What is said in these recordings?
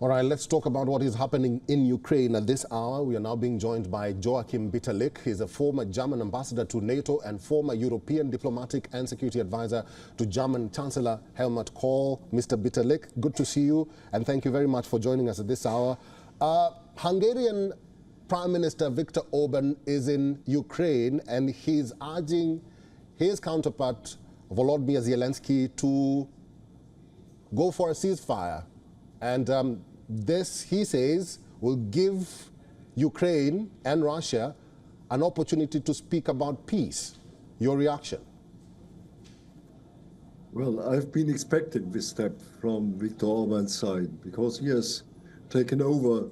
All right, let's talk about what is happening in Ukraine at this hour. We are now being joined by Joachim Bitterlich. He's a former German ambassador to NATO and former European diplomatic and security advisor to German Chancellor Helmut Kohl. Mr. Bitterlich, good to see you, and thank you very much for joining us at this hour. Hungarian Prime Minister Viktor Orban is in Ukraine, and he's urging his counterpart Volodymyr Zelensky to go for a ceasefire. And this, he says, will give Ukraine and Russia an opportunity to speak about peace. Your reaction? Well, I've been expecting this step from Viktor Orban's side because he has taken over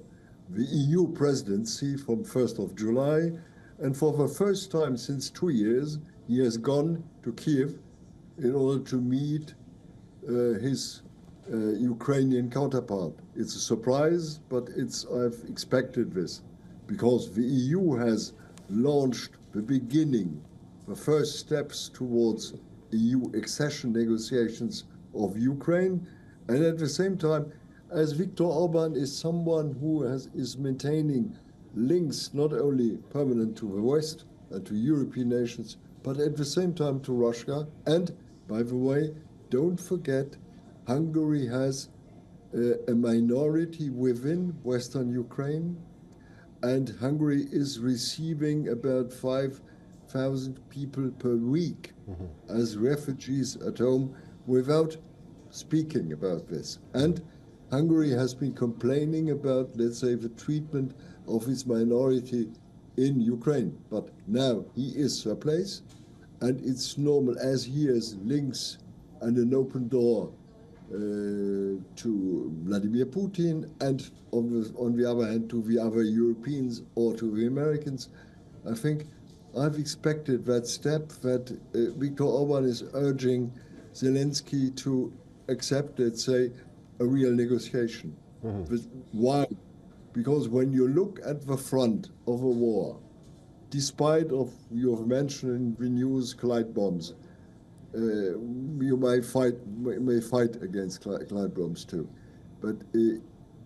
the EU presidency from 1st of July, and for the first time since 2 years, he has gone to Kyiv in order to meet his Ukrainian counterpart. It's a surprise, but I've expected this because the EU has launched the beginning, the first steps towards EU accession negotiations of Ukraine, and at the same time, as Viktor Orban is someone who is maintaining links not only permanent to the West and to European nations, but at the same time to Russia. And by the way, don't forget, Hungary has a minority within Western Ukraine, and Hungary is receiving about 5,000 people per week as refugees at home without speaking about this. And Hungary has been complaining about, let's say, the treatment of its minority in Ukraine. But now he is replaced, and it's normal, as he has links and an open door to Vladimir Putin, and on the other hand to the other Europeans or to the Americans. I think I've expected that step, that Viktor Orban is urging Zelensky to accept, let's say, a real negotiation. Why? Because when you look at the front of a war, despite of you have mentioned in the news glide bombs, you may fight against glide bombs too. But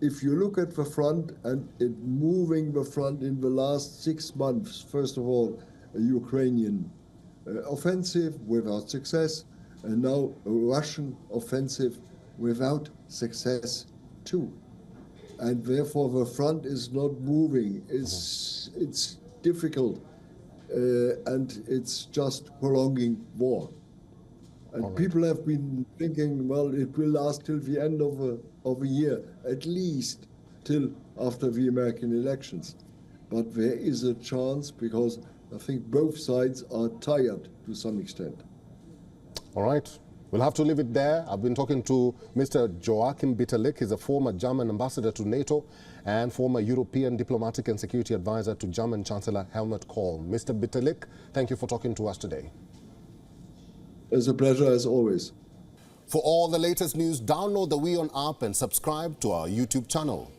if you look at the front and moving the front in the last 6 months, first of all, a Ukrainian offensive without success, and now a Russian offensive without success too. And therefore the front is not moving. It's difficult, and it's just prolonging war. And people have been thinking, well, it will last till the end of a year, at least till after the American elections. But there is a chance because I think both sides are tired to some extent. All right. We'll have to leave it there. I've been talking to Mr. Joachim Bitterlich. He's a former German ambassador to NATO and former European diplomatic and security advisor to German Chancellor Helmut Kohl. Mr. Bitterlich, thank you for talking to us today. It's a pleasure as always. For all the latest news, download the WION app and subscribe to our YouTube channel.